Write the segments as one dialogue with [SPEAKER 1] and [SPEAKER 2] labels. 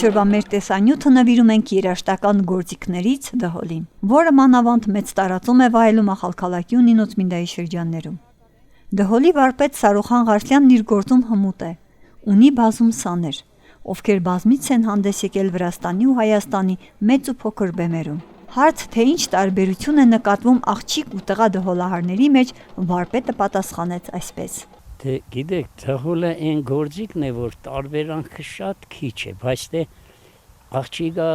[SPEAKER 1] Այսօրվա մեր տեսանյութը նվիրում ենք երաժշտական գործիքներից դհոլին, որը մանավանդ մեծ տարածում է վայելում Ախալքալակի ու Նինոց-Մինդայի շրջաններում։ Դհոլի վարպետ Սարուխան Ղարսյանն իր գործում հմուտ է, ունի բազում սաներ, ովքեր բազմից են հանդես եկել Վրաստանի ու Հայաստանի մեծ ու փոքր բեմերում։ Հարց, թե ինչ տարբերություն է նկատվում աղջիկ ու տղա դհոլահարների մեջ, վարպետը պատասխանեց այսպես.
[SPEAKER 2] Դե գիտեք, դհոլը այն գործիքն է, որ տարբերանքը շատ քիչ է, բայց դե աղջիկա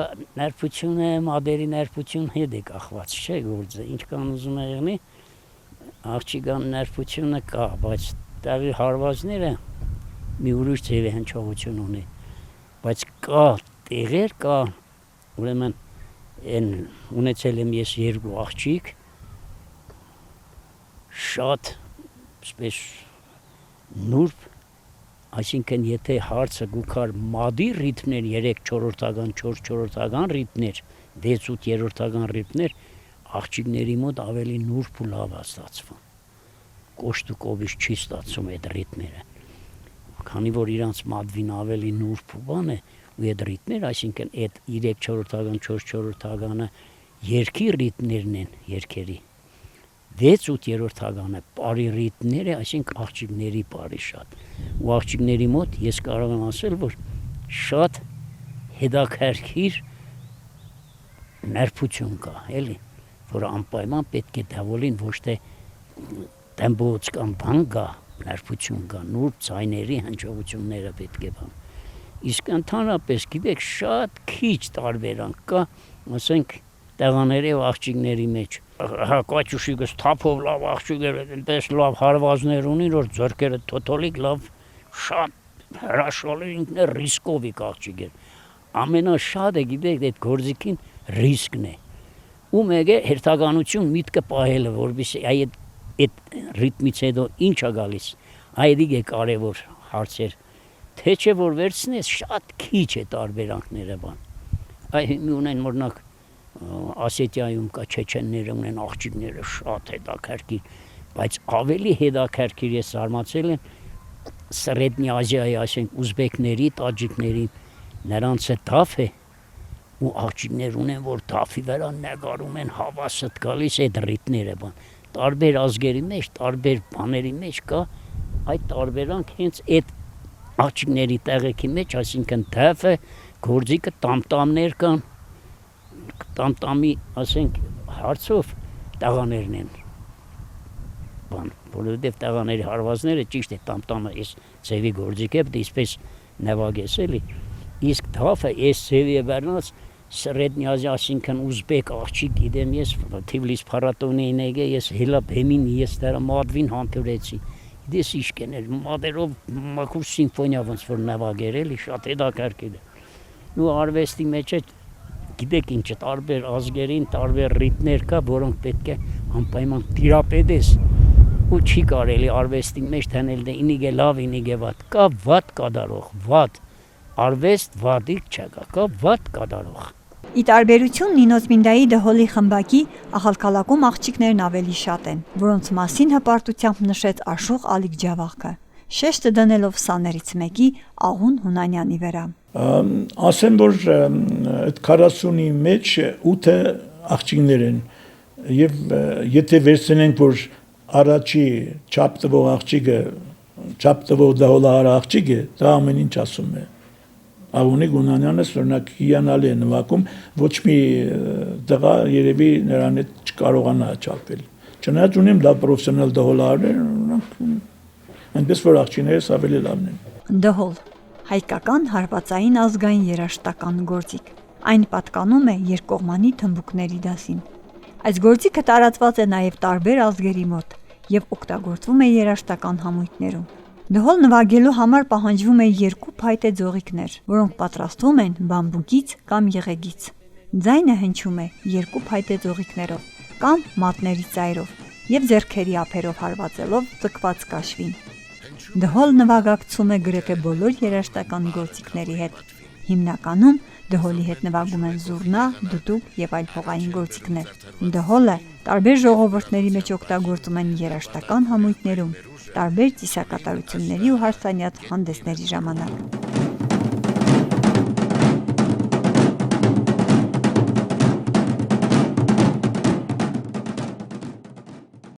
[SPEAKER 2] ներբությունը, մադերի ներբություն հետ է կախված, չէ՞ գործը, ինչքան ուզում է եղնի, աղջիկան ներբությունը կա, բայց տեղի հարվածները մի ուրիշ ձևի հնչողություն ունի, բայց կա տեղեր կա, ուրեմն այն ունեցել եմ ես երկու աղջիկ, շատ սպես նուրբ, այսինքն եթե հարցը գուքար մադի ռիթմներ 3-4-ական, 4-4-ական ռիթմներ, 6-8-ական ռիթմներ, աղջիկների մոտ ավելի նուրբ ու լավ է ստացվում, կոշտ ու կովիշ չի ստացվում այդ ռիթմերը, քանի որ իրանց մադվին ավելի նուրբ ու բան է, ու այդ ռիթմներ, այսինքն այդ 3-4-ական, 4-4-ականը երկի ռիթմներն են երկերի, 6-8-ականը պարի ռիթմները, այսինքն աղջիկների պարի շատ, ու աղջիկների մոտ ես կարող եմ ասել, որ շատ հետաքրքիր ներբություն կա, էլի, որ անպայման պետք է դհոլին ոչ թե տեմպոց կամ բան կա, ներբություն կա, նուրբ ձայների հնչողությունները պետք է բան։ Իսկ ընդհանրապես, գիտեք, շատ քիչ տարբերանք կա, ասենք, տղաների ու աղջիկների մեջ։ Կաչուշիկս թափով լավ աղջիկ էր, այնպես լավ հարվածներ ունի, որ ձեռքերը թոթոլիկ լավ, շատ հրաշալի ինքն է ռիսկովիկ աղջիկ էր։ Ամենաշատը, գիտեք, այդ գործիքին ռիսկն է։ Ու մեկ է հերթականություն միտքը պահելը, որովհետեւ այդ ռիթմից հետո ինչ է գալիս, այդ է կարևոր հարցեր։ Թե չէ որ վերցնես շատ քիչ է տարբերանքները բան։ Այ մի ունեն օրինակ Ասետիայում կա չեչենները ունեն աղջիկները շատ հետաքրքիր, բայց ավելի հետաքրքիր ես զարմացել եմ Սրեդնի Ազիայի, այսինքն ուզբեկների, տաջիկների, նրանց դաֆ է ու աղջիկներ ունեն, որ դաֆի վրա նկարում են հավաստ գալիս այդ ռիթմները բան։ Տարբեր ազգերի մեջ, տարբեր բաների մեջ կա այդ տարբերանք հենց այդ աղջիկների տեղեքի մեջ, այսինքն դեֆը, գործիքը, տամտամներ կան, տամտամի, ասենք, հարցով տղաներն են, բան, որովհետև տղաների հարվածները ճիշտ է, տամտամը ես ձևի գործիք է, իսպես նվագես էլի, իսկ դաֆը ես ձևի է վերնած Սրեդնյազի, այսինքն ուզբեկ աղջիկ գիտեմ ես, Թիվլիս փառատոնի ինեգե, ես հելա բեմին ես դրա մադվին համբուրեցի, դես իշկեն էր, մադերով մաքուր սիմֆոնիա ոնց որ նվագեր էլի, շատ հետաքրքիր է։ Ու արվեստի մեջ է, գիտեք ինչ է, տարբեր ազգերին, տարբեր ռիթմներ կա, որոնք պետք է անպայման տիրապետես, ու չի կարելի արվեստի մեջ թանել դե ինիգե լավ, ինիգե վատ, կա վատ կատարող, վատ, արվեստ վատիկ չկա, կա վատ կատարող։
[SPEAKER 1] Ի տարբերություն Նինոց-Մինդայի դհոլի խմբակի Ախալքալակում աղջիկներն ավելի շատ են, որոնց մասին հպարտությամբ նշեց Աշուղ Ալիքջավախը, շեշտը դնելով սաներից մեկի Աղուն Հունանյանի վրա։
[SPEAKER 3] Ասեմ, որ այդ 40-ի մեջ 8 աղջիկներ են, եւ եթե վերցնենք, որ առաջի չափ տվող աղջիկը, չափ տվող դհոլահար աղջիկը, դա ամեն ինչ ասում է։ Աղունիկ Հունանյանը օրինակ հիանալի է նվագում, ոչ մի տղա երևի նրան հետ չկարողանա չափել։ Չնայած ունեմ լավ պրոֆեսիոնալ դհոլահարներ, այնպես որ աղջիկներս ավելի լավն են։
[SPEAKER 1] Դհոլ, հայկական հարվածային ազգային երաժշտական գործիք։ Այն պատկանում է երկկողմանի թմբուկների դասին։ Այս գործիքը տարածված է նաև տարբեր ազգերի մոտ եւ օգտագործվում է երաժշտական համույթներում։ Դհոլ նվագելու համար պահանջվում է 2 փայտե ձողիկներ, որոնք պատրաստվում են բամբուկից կամ եղեգից։ Ձայնը հնչում է 2 փայտե ձողիկներով կամ մատների ծայրով եւ ձեռքերի ափերով հարվածելով ձգված կաշվին։ Դհոլ նվագակցում է գրեթե բոլոր երաժշտական գործիքների հետ։ Հիմնականում դհոլի հետ նվագում են զուռնա, դուդուկ եւ այլ փողային գործիքներ։ Դհոլը տարբեր ժողովուրդների մեջ օգտագործում են երաժշտական համույթներում, տարբեր ծիսակատարությունների ու հարսանյաց հանդեսների ժամանակ։